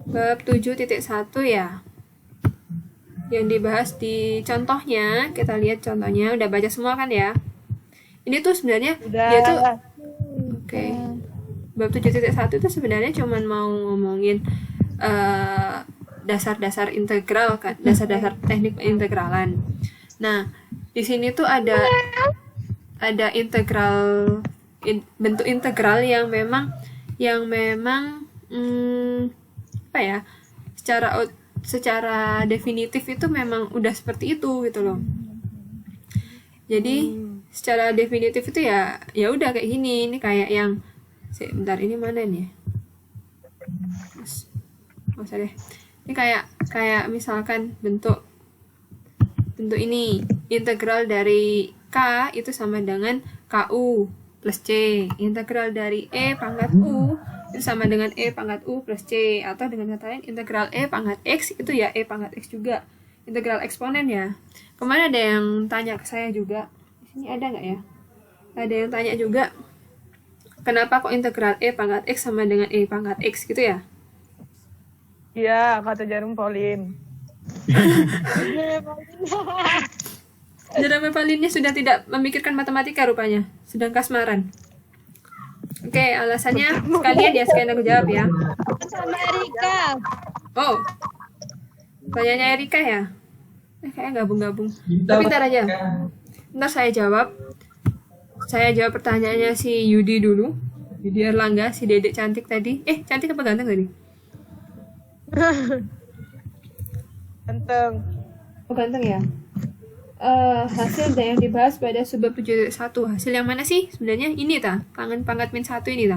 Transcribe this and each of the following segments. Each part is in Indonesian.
Bab 7.1 ya. Yang dibahas di contohnya, kita lihat contohnya, udah baca semua kan ya? Ini tuh sebenarnya dia tuh oke. Bab 7.1 itu sebenarnya cuman mau ngomongin dasar-dasar integral kan, dasar-dasar teknik integralan. Nah, di sini tuh ada integral bentuk integral yang memang apa ya? Secara definitif itu memang udah seperti itu gitu loh. Jadi secara definitif itu ya udah kayak gini. Ini kayak yang bentar, ini mana nih? Nggak usah deh. Ini kayak misalkan bentuk ini integral dari K itu sama dengan KU plus C. Integral dari E pangkat U itu sama dengan E pangkat U plus C. Atau dengan kata lain, integral E pangkat X itu ya E pangkat X juga. Integral eksponen ya. Kemarin ada yang tanya ke saya juga. Di sini ada nggak ya? Ada yang tanya juga, kenapa kok integral E pangkat X sama dengan E pangkat X gitu ya? Iya, kata Jarum Pauline. Jarum Pauline sudah tidak memikirkan matematika rupanya, sedang kasmaran. Oke, alasannya sekalian ya, sekalian aku jawab ya. Sama Erika. Oh, pertanyaannya Erika ya? Kayaknya gabung-gabung. Tapi ntar aja. Ntar saya jawab. Saya jawab pertanyaannya si Yudi dulu. Yudi Erlangga, si dedek cantik tadi. Cantik apa ganteng tadi? Ganteng. Oh, ganteng ya? Hasil yang dibahas pada subbab 7.1. Hasil yang mana sih? Sebenarnya ini tangan pangkat min 1 ini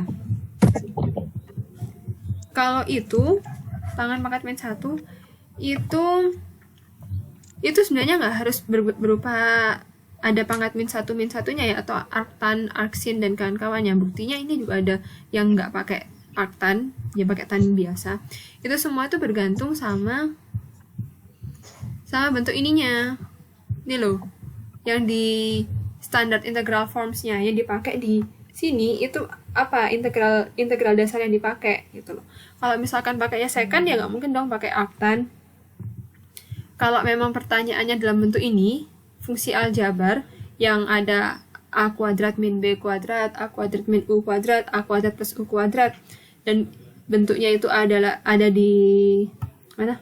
Kalau itu, tangan pangkat min 1 itu sebenarnya nggak harus berupa ada pangkat min 1-nya ya, atau arctan, arcsin, dan kawan-kawannya. Buktinya ini juga ada yang nggak pakai arctan, ya pakai tan biasa. Itu semua itu bergantung sama bentuk ininya. Ini loh, yang di standard integral formsnya yang dipakai di sini itu apa, integral dasar yang dipakai gitu loh. Kalau misalkan pakainya secant ya nggak mungkin dong pakai arctan. Kalau memang pertanyaannya dalam bentuk ini, fungsi aljabar yang ada a kuadrat min b kuadrat, a kuadrat min u kuadrat, a kuadrat plus u kuadrat, dan bentuknya itu ada di mana?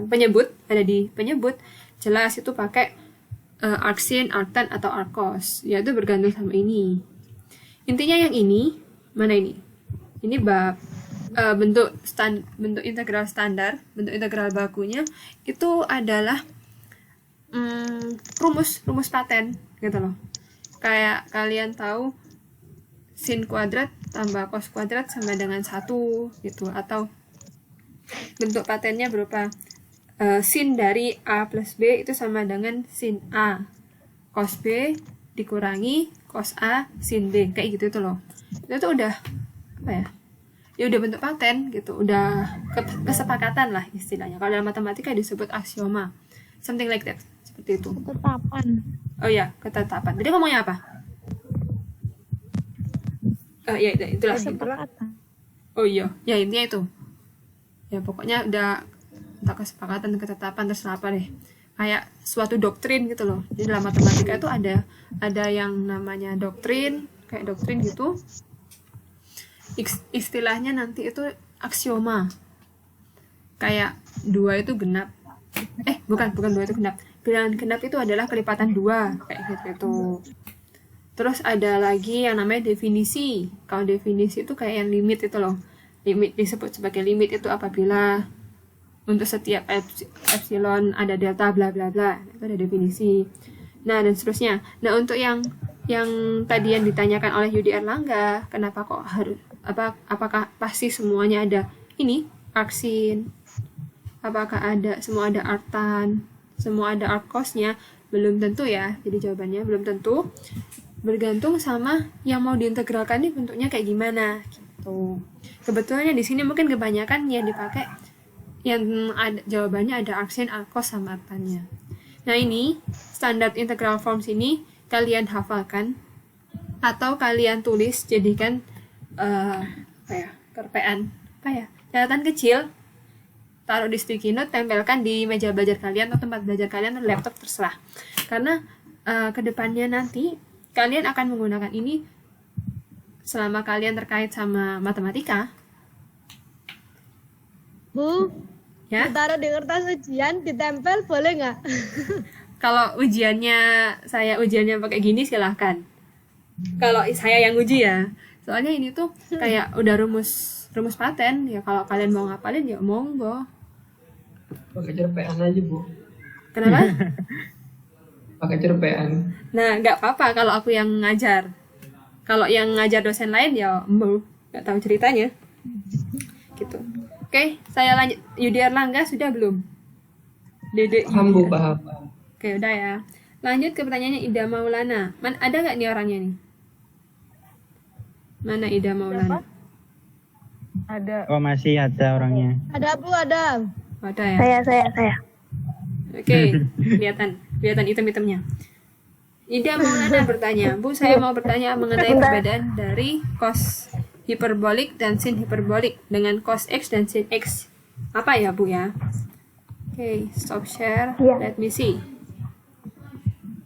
Penyebut, ada di penyebut, jelas itu pakai arcsin, arctan, atau arcos. Ya itu bergantung sama ini. Intinya yang ini, mana ini? Ini bab bentuk integral standar, bentuk integral bakunya itu adalah rumus paten gitu loh. Kayak kalian tahu sin kuadrat tambah cos kuadrat sama dengan 1 gitu, atau bentuk patennya berupa sin dari A plus B itu sama dengan sin A cos B dikurangi cos A sin B, kayak gitu tuh loh. Itu tuh udah apa ya? Ya udah bentuk paten gitu, udah kesepakatan lah istilahnya. Kalau dalam matematika disebut aksioma, something like that, seperti itu. Ketetapan. Oh ya, ketetapan. Jadi ngomongnya apa? Ya itulah. Kesepakatan. Oh iya, ya intinya itu. Ya pokoknya udah entah kesepakatan, ketetapan, terserah apa deh. Kayak suatu doktrin gitu loh. Jadi dalam matematika itu ada yang namanya doktrin, kayak doktrin gitu. Istilahnya nanti itu aksioma. Kayak 2 itu genap. Bukan 2 itu genap. Bilangan genap itu adalah kelipatan 2, kayak gitu. Terus ada lagi yang namanya definisi. Kalau definisi itu kayak yang limit itu loh. Limit disebut sebagai limit itu apabila untuk setiap epsilon ada delta bla bla bla. Itu ada definisi. Nah, dan seterusnya. Nah, untuk yang tadi yang ditanyakan oleh Yudi Erlangga, kenapa kok harus apakah pasti semuanya ada ini arcsin? Apakah semua ada arctan? Semua ada arcosnya? Belum tentu ya. Jadi jawabannya belum tentu. Bergantung sama yang mau diintegralkan ini bentuknya kayak gimana gitu. Kebetulannya di sini mungkin kebanyakan yang dipakai yang ada jawabannya ada arcsin, arcos, sama arctannya. Nah, ini standard integral forms ini kalian hafalkan atau kalian tulis, jadikan catatan kecil taruh di sticky note, tempelkan di meja belajar kalian atau tempat belajar kalian atau laptop, terserah. Karena kedepannya nanti kalian akan menggunakan ini selama kalian terkait sama matematika. Bu, Ya, ditaruh di kertas ujian, ditempel boleh nggak? kalau ujiannya pakai gini silahkan. Kalau saya yang uji ya, soalnya ini tuh kayak udah rumus paten ya. Kalau kalian mau ngapalin ya monggo. Pakai cerpean aja, Bu. Kenapa? Pakai cerpean. Nah, nggak apa-apa kalau aku yang ngajar. Kalau yang ngajar dosen lain ya nggak tahu ceritanya. Gitu. Oke, saya lanjut. Yudi Erlangga sudah belum? Dede Paham, Bu, Yudi. paham. Oke, udah ya. Lanjut ke pertanyaannya Ida Maulana. Ada nggak nih orangnya nih? Mana Ida Maulana? Ada. Oh, masih ada orangnya. Ada Bu, ada. Ada ya? Saya. Oke, kelihatan item-itemnya. Ida Maulana bertanya, Bu, saya mau bertanya mengenai perbedaan dari cos hiperbolik dan sin hiperbolik dengan cos X dan sin X. Apa ya, Bu ya? Oke, stop share. Let me see.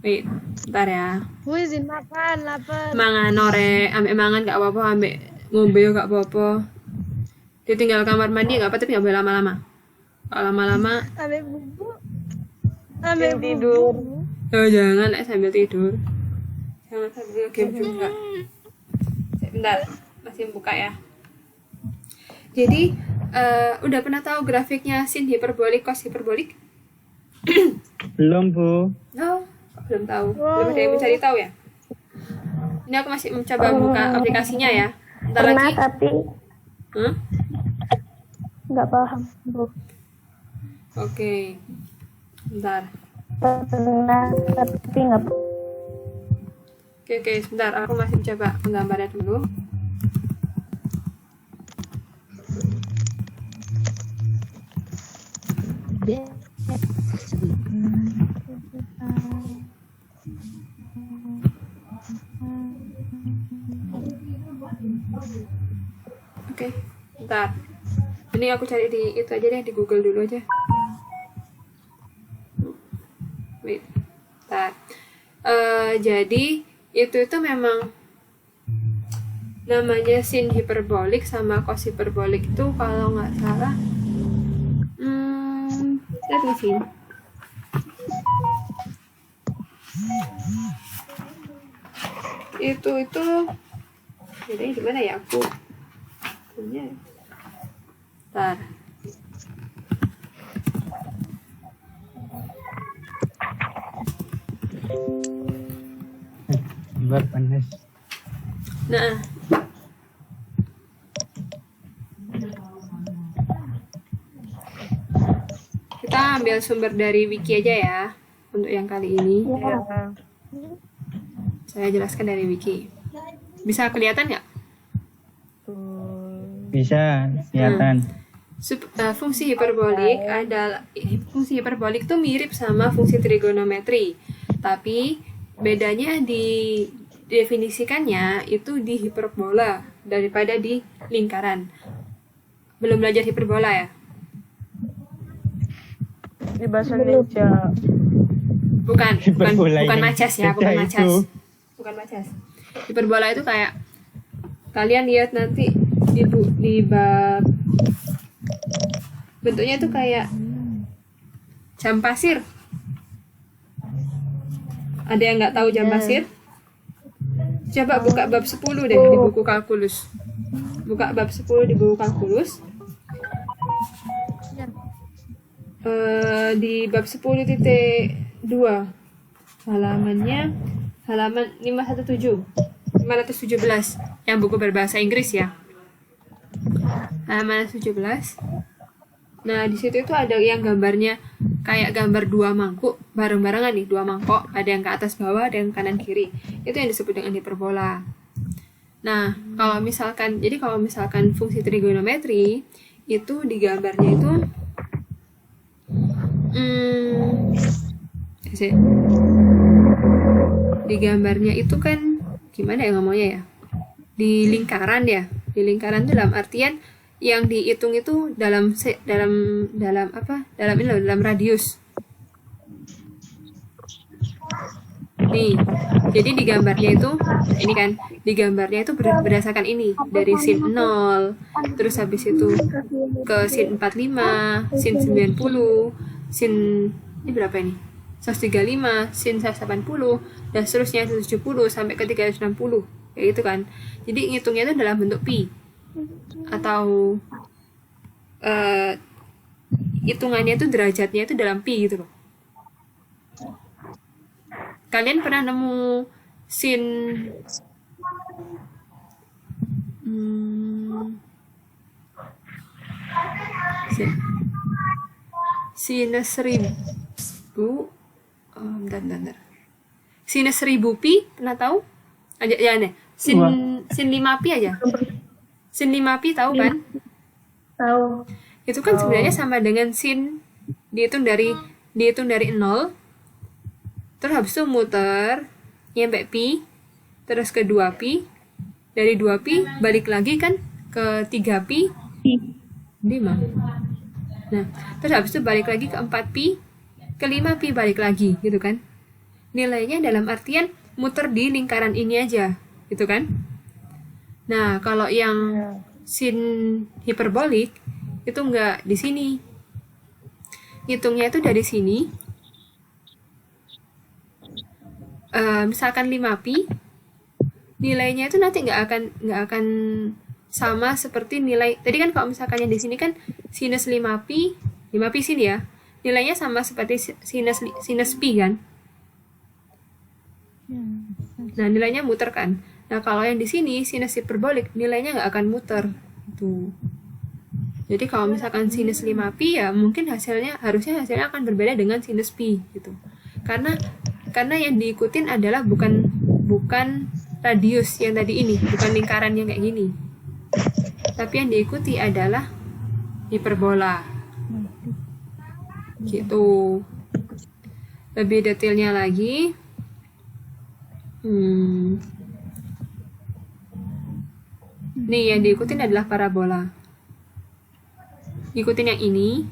Wait, bentar ya. Bu izin makan, lapar. Mangan ore, ambek mangan gak apa-apa, ambek ngombe yo gak apa-apa. Dia tinggal kamar mandi gak apa, tapi gak boleh lama-lama. Kalau lama-lama, Ambil bubu. Ambil Yang tidur. jangan sambil tidur. Jangan sambil game juga. Bentar, masih buka ya. Jadi, udah pernah tahu grafiknya sin hiperbolik, cos hiperbolik? Belum, Bu. Oh, belum tahu. Belum ada yang mencari tahu ya? Ini aku masih mencoba buka aplikasinya ya. Bentar lagi. Tapi Hah? nggak paham, Bu. Oke. Bentar. Pernah tapi nggak Oke, sebentar. Aku masih mencoba menggambarnya dulu. Oke, bentar. Ini aku cari di itu aja deh, di Google dulu aja. Wait, bentar. Jadi itu memang namanya sin hiperbolik sama cos hiperbolik itu kalau nggak salah. Let me see. Itu jadi gimana ya aku punya. Bentar. Gambar panas. Nah, kita ambil sumber dari wiki aja ya untuk yang kali ini. Ya. Saya jelaskan dari wiki. Bisa kelihatan nggak? Bisa, kelihatan. Fungsi hiperbolik itu mirip sama fungsi trigonometri, tapi bedanya didefinisikannya itu di hiperbola daripada di lingkaran. Belum belajar hiperbola ya? Di bahasa Indonesia. Bukan Hiperbola ini macas ya, bukan beda macas. itu. Bukan macas. Hiperbola itu kayak kalian lihat nanti di bab bentuknya itu kayak jam pasir. Ada yang nggak tahu jam pasir? Coba buka bab 10 deh di buku kalkulus. Buka bab 10 di buku kalkulus. Di bab 10.2 halaman 517 yang buku berbahasa Inggris ya. Halaman 17. Nah, di situ itu ada yang gambarnya kayak gambar dua mangkuk bareng-barengan nih, dua mangkok, ada yang ke atas bawah, ada yang kanan kiri. Itu yang disebut dengan hiperbola. Nah, kalau misalkan fungsi trigonometri itu di gambarnya itu di gambarnya itu kan gimana ya ngomongnya ya? Di lingkaran ya. Di lingkaran itu dalam artian yang dihitung itu dalam apa? Dalam ini loh, dalam radius. Nih, jadi di gambarnya itu, ini kan, di gambarnya itu berdasarkan ini, dari sin 0, terus habis itu ke sin 45, sin 90, sin, ini berapa ini? 135, sin 180, dan seterusnya 170 sampai ke 360, kayak gitu kan. Jadi ngitungnya itu dalam bentuk pi, atau hitungannya itu derajatnya itu dalam pi gitu loh. Kalian pernah nemu sin sinus 1000 bentar. Sinus 1000 pi, pernah tahu? Aja ya nih. Sin 5 pi aja. Sin 5 pi tahu kan? Tahu. Itu kan sebenarnya sama dengan sin dihitung dari 0, terus habis itu muter nyampe pi, terus ke 2 pi, dari 2 pi balik lagi kan ke 3 pi, 5. Nah, terus habis itu balik lagi ke 4 pi, ke 5 pi balik lagi gitu kan. Nilainya dalam artian muter di lingkaran ini aja gitu kan. Nah, kalau yang sin hiperbolik itu enggak di sini. Hitungnya itu dari sini. Misalkan 5 pi, nilainya itu nanti nggak akan sama seperti nilai tadi kan. Kalau misalkannya di sini kan sinus 5 pi sini ya, nilainya sama seperti sinus pi kan. Nah, nilainya muter kan. Nah, kalau yang di sini sinus hiperbolik nilainya nggak akan muter gitu. Jadi kalau misalkan sinus 5 pi ya mungkin harusnya hasilnya akan berbeda dengan sinus pi gitu. Karena yang diikutin adalah bukan radius yang tadi ini, bukan lingkaran yang kayak gini. Tapi yang diikuti adalah hiperbola. Gitu. Lebih detailnya lagi. Nih yang diikutin adalah parabola. Ikutin yang ini.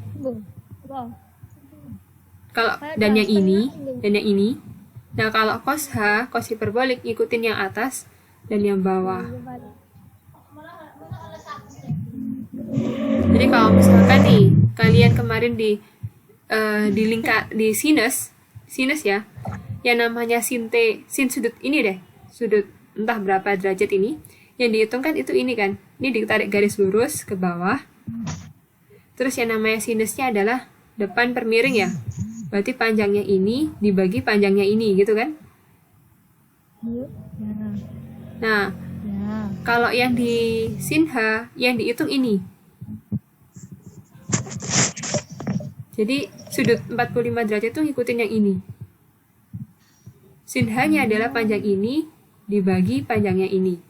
Kalau dan yang ini. Nah, kalau cos H, cos hiperbolik ngikutin yang atas dan yang bawah. Jadi kalau misalkan nih kalian kemarin di sinus ya, yang namanya sin sudut ini deh, sudut entah berapa derajat ini, yang dihitung kan itu ini kan, ini ditarik garis lurus ke bawah. Terus yang namanya sinusnya adalah depan per miring ya. Berarti panjangnya ini dibagi panjangnya ini gitu kan? Nah, kalau yang di sin H yang dihitung ini. Jadi sudut 45 derajat itu ngikutin yang ini. Sin H-nya adalah panjang ini dibagi panjangnya ini.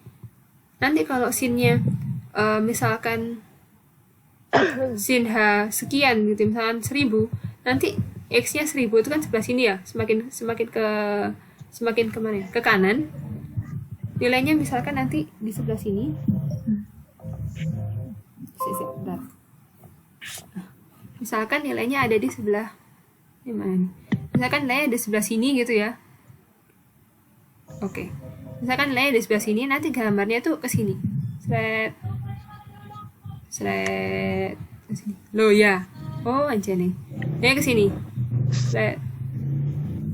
Nanti kalau sinnya misalkan sin H sekian gitu, misalkan 1000, nanti X-nya 1000 itu kan sebelah sini ya, semakin kemana? Ke kanan. Nilainya misalkan nanti di sebelah sini. Bentar. Misalkan nilainya ada di sebelah di mana nih? Misalkan nilainya di sebelah sini gitu ya. Oke. Misalkan nilainya di sebelah sini, nanti gambarnya tuh ke sini. Seret ke sini. Loh ya. Oh, aja nih. Nilainya ke sini.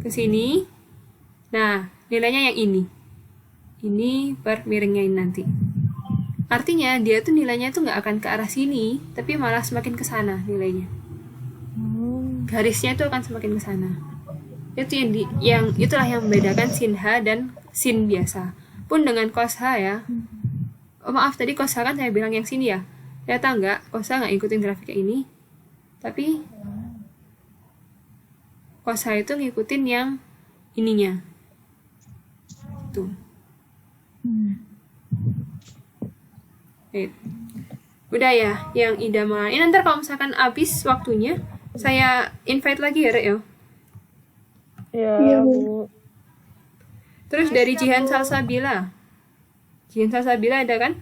Ke sini. Nah, nilainya yang ini. Ini per miringnya ini nanti. Artinya dia tuh nilainya tuh nggak akan ke arah sini, tapi malah semakin ke sana nilainya. Garisnya tuh akan semakin ke sana. Itu itulah yang membedakan sin H dan sin biasa. Pun dengan cos H ya. Oh maaf, tadi cos H kan saya bilang yang sini ya. Ternyata enggak, cos H nggak ikutin grafiknya ini. Tapi cos H itu ngikutin yang ininya. Tuh. Udah ya, yang idaman. Ini nanti kalau misalkan habis waktunya, saya invite lagi ya, Rek ya. Iya, Bu. Terus dari Jihan Salsabila. Jihan Salsabila ada kan?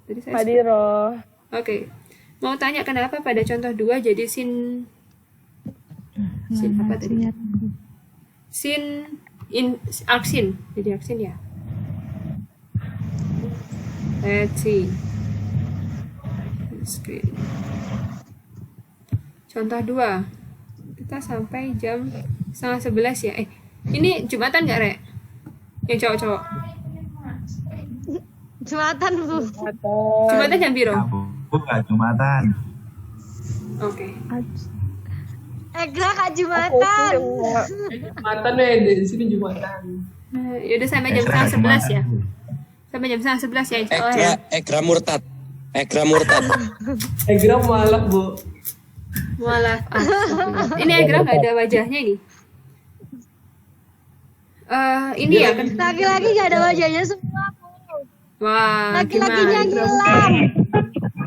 Tadi saya Hadiro. Oke. Mau tanya kenapa pada contoh 2 jadi sin apa tadi? Sin aksin. Jadi aksin ya. Let's see. Screen. Contoh 2. Kita sampai jam 10:30 ya. Ini Jumatan nggak, Rek? Yang cowok-cowok. Jumatan, Bu. Jumatan jam biru. Bukan Jumatan. Oke. Egra Kak Jumatan. Jumatan ya di sini Jumatan. Yaudah sampai jam 10:30 ya. Sampai jam 10:30 ya, insya Allah ya. Egra murtad. Egra murtad. Egra mualaf, Bu. Mualaf. Ini Egra nggak ada wajahnya ini. Ini ya kan. Laki-laki gak ada wajahnya semua, Bu. Wah, Laki-lakinya gimana? ngilang.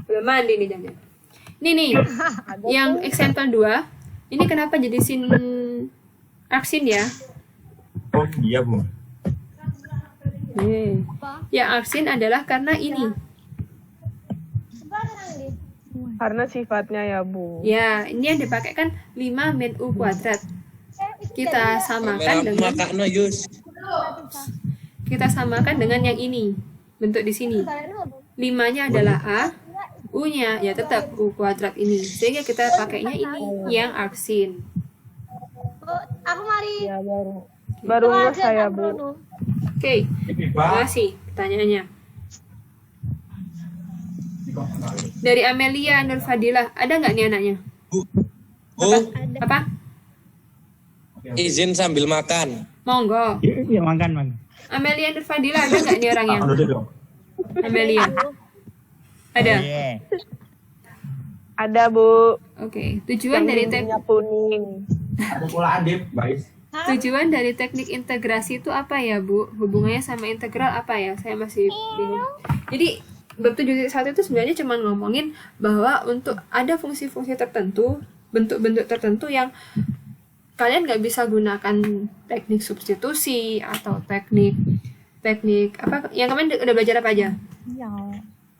Belum mandi nih jangan. Ini nih, yang example 2. Ini kenapa jadi sin aksin ya? Oh iya Bu. Yang aksin adalah karena ini. Karena sifatnya ya, Bu. Ya, ini yang dipakai kan 5 min U kuadrat. Kita samakan dengan Makakno Yus. kita samakan dengan yang ini. Bentuk di sini. 5-nya adalah A, U-nya ya tetap U kuadrat ini. Sehingga kita pakainya ini yang aksin. Bu, aku mari. Ya baru nggak saya, Bu. Oke, terima kasih pertanyaannya. Dari Amelia Nur Fadilah, ada nggak nih anaknya? Bu, Apa? izin sambil makan. Monggo. Ya makan. Amelia Nur Fadilah, ada nggak nih orangnya? Amelia. Ada. Iya. Ada, Bu. Oke. Tujuan dari Minyak kuning. Aku pula adib, baik. Tujuan dari teknik integrasi itu apa ya, Bu? Hubungannya sama integral apa ya? Saya masih bingung. Jadi, bab 7.1 itu sebenarnya cuma ngomongin bahwa untuk ada fungsi-fungsi tertentu, bentuk-bentuk tertentu yang kalian nggak bisa gunakan teknik substitusi atau teknik apa? Yang kalian udah belajar apa aja?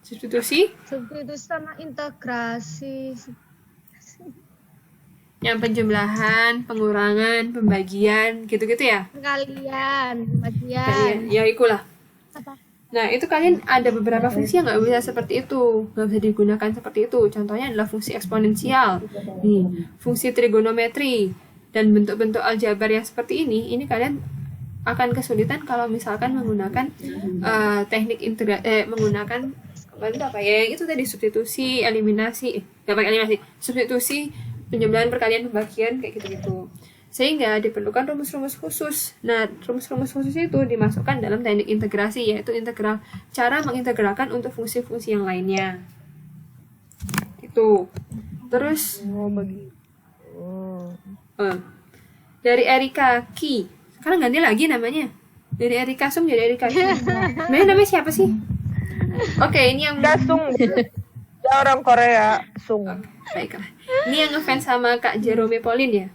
Substitusi, Substitusi sama integrasi. yang penjumlahan, pengurangan, pembagian, gitu-gitu ya? Kalian, bagian. Ya, ikulah. Nah, itu kalian ada beberapa fungsi yang nggak bisa seperti itu, nggak bisa digunakan seperti itu. Contohnya adalah fungsi eksponensial, nih, fungsi trigonometri, dan bentuk-bentuk aljabar yang seperti ini kalian akan kesulitan kalau misalkan menggunakan teknik menggunakan kemarin itu apa ya? Yang itu tadi substitusi, eliminasi, nggak pakai eliminasi, substitusi, penjumlahan, perkalian, pembagian, kayak gitu-gitu. Sehingga diperlukan rumus-rumus khusus. Nah, rumus-rumus khusus itu dimasukkan dalam teknik integrasi, yaitu integral, cara mengintegralkan untuk fungsi-fungsi yang lainnya. Itu. Terus dari Erika Ki. Sekarang ganti lagi namanya. Dari Erika Sum jadi Erika Ki. Namanya siapa sih? Oke, ini yang Dasung. Dia orang Korea, Sung. baiklah. Ini yang ngefans sama Kak Jerome Pauline ya.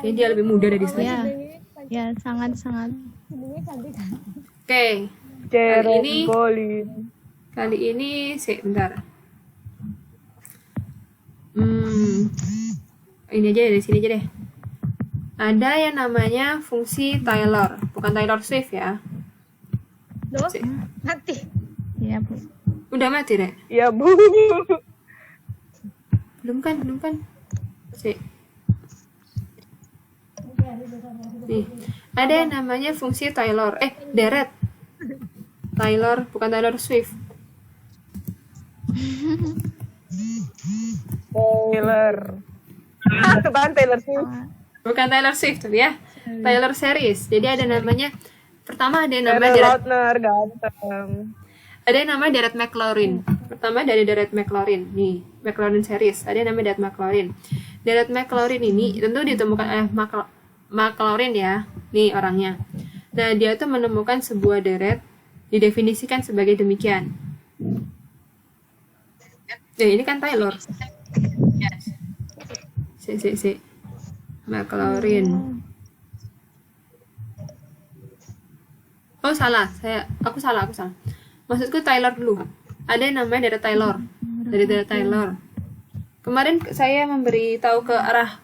Jadi dia lebih muda dari saya. Ya, sangat-sangat. Oke. Jerome Pauline. Kali ini bentar. Ini aja dari sini aja deh. Ada yang namanya fungsi Taylor, bukan Taylor Swift ya. Loh, mati. Ya, Bu. Udah mati, Rek? Ya, Bu. Belum kan? Nih, ada yang namanya fungsi Taylor. Deret. Taylor, bukan Taylor Swift. Taylor. Itu kan Taylor Swift. Bukan Taylor Swift tapi ya. Taylor series. Jadi ada namanya, pertama ada yang namanya Taylor Deret. Lautner, ganteng. Ada yang namanya Deret McLaurin. Pertama dari Deret McLaurin. Nih, McLaurin series. Ada yang namanya Deret McLaurin. Deret McLaurin ini tentu ditemukan oleh McLaurin ya. Nih orangnya. Nah, dia tuh menemukan sebuah deret didefinisikan sebagai demikian. Nah, ini kan Taylor. Si. McLaurin. Oh, salah. Aku salah. Maksudku Taylor dulu. Ada yang namanya deret Taylor. dari deret Taylor. Kemarin saya memberi tahu ke arah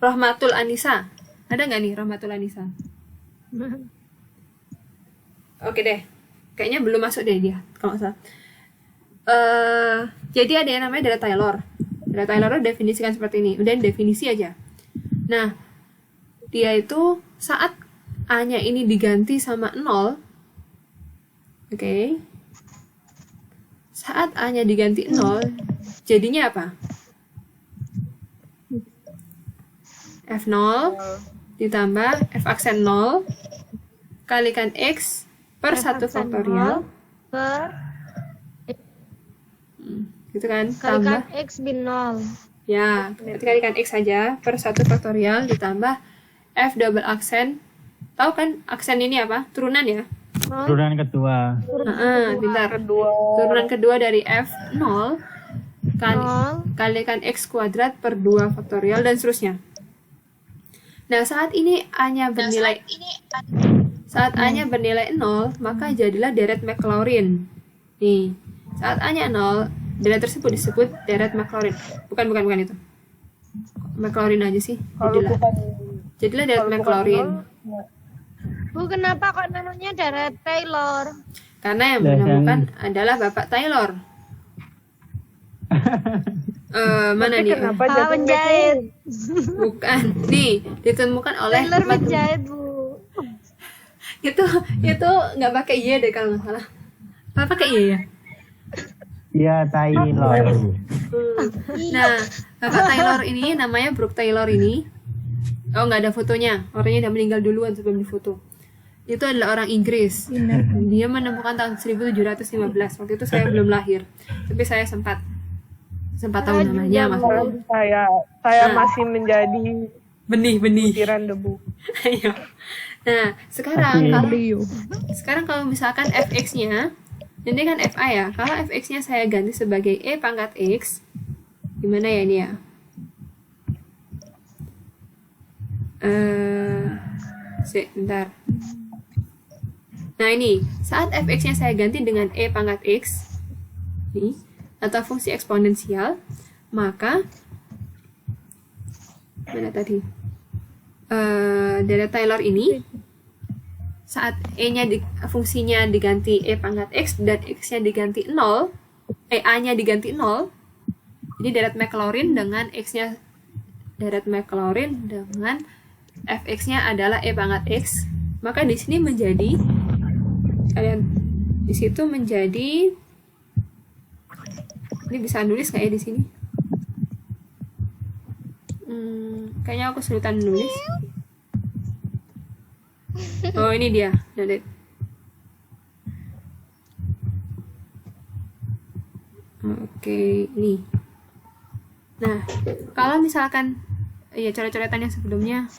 Rahmatul Anissa. Ada nggak nih Rahmatul Anissa? Oke deh, kayaknya belum masuk deh dia kalau nggak salah. Jadi ada yang namanya deret Taylor. Deret Taylor definisikan seperti ini. Udah definisi aja. Nah, dia itu saat A-nya ini diganti sama 0, oke. Saat A-nya diganti 0, jadinya apa? F0 ditambah F aksen 0 kalikan X per 1 faktorial. Per Gitu kan? kalikan Tambah. X bin 0. Ya, berarti kalikan X saja per 1 faktorial ditambah F double aksen. Tahu kan aksen ini apa? Turunan ya? Turunan kedua. Bentar. Kedua. Turunan kedua dari F0 kalikan X kuadrat per 2 faktorial dan seterusnya. Nah, saat ini A-nya bernilai saat A-nya bernilai 0, maka jadilah deret Maclaurin. Nih, saat A-nya 0, deret tersebut disebut deret Maclaurin. Bukan itu. Maclaurin aja sih. Kalau bukan Jadilah deret Maclaurin. Bu, kenapa kok namanya deret Taylor? Karena yang menemukan adalah Bapak Taylor. Mana tapi nih? kenapa Pak jadi penjahit. Bukan. Nih, ditemukan oleh Taylor Bapak- penjahit, Bu. itu nggak pakai Y deh kalau nggak salah. Apa pakai Y ya? Iya, Taylor. Nah, Bapak Taylor ini namanya Brooke Taylor ini. Oh, nggak ada fotonya. Orangnya udah meninggal duluan sebelum difoto. Itu adalah orang Inggris. Dia menemukan tahun 1715. Waktu itu saya belum lahir. Tapi saya sempat tahu namanya maksudnya. saya masih menjadi Benih. butiran debu. Ayo. Nah, sekarang kalau misalkan fx-nya, ini kan fa ya. Kalau fx-nya saya ganti sebagai e pangkat x, gimana ya ini ya? Bentar. Nah ini, saat fx-nya saya ganti dengan e pangkat x, nih, atau fungsi eksponensial, maka mana tadi? Deret Taylor ini saat fungsinya diganti e pangkat x dan x-nya diganti 0, a-nya diganti 0, jadi deret Maclaurin dengan x-nya deret Maclaurin dengan fx-nya adalah e pangkat x, maka di sini menjadi di situ menjadi, ini bisa nulis nggak ya di sini? Kayaknya aku kesulitan nulis. Oh, ini dia. Oke, ini. Nah, kalau misalkan ya coret-coretan yang sebelumnya.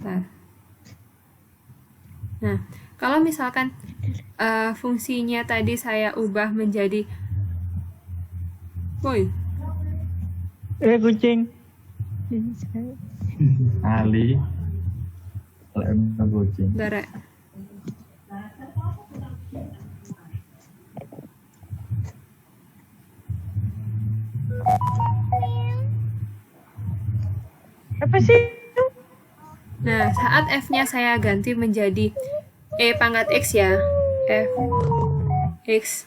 Bentar. Nah, kalau misalkan fungsinya tadi saya ubah menjadi Kucing. Ali. Kalau emang kucing. Bentar ya. Apa sih? Nah, saat f-nya saya ganti menjadi e pangkat x ya. F x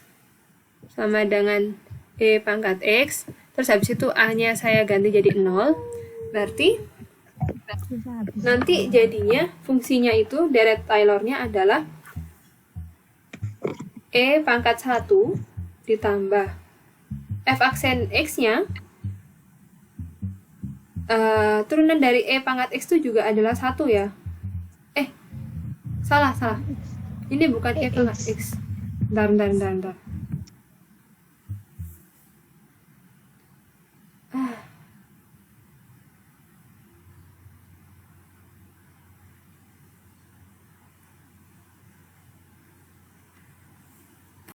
sama dengan e pangkat x. Terus habis itu a-nya saya ganti jadi 0. Berarti nanti jadinya fungsinya itu deret Taylor-nya adalah e pangkat 1 ditambah f aksen x-nya. Turunan dari e pangkat x itu juga adalah 1 ya. Salah. Ini bukan e pangkat x. Bentar.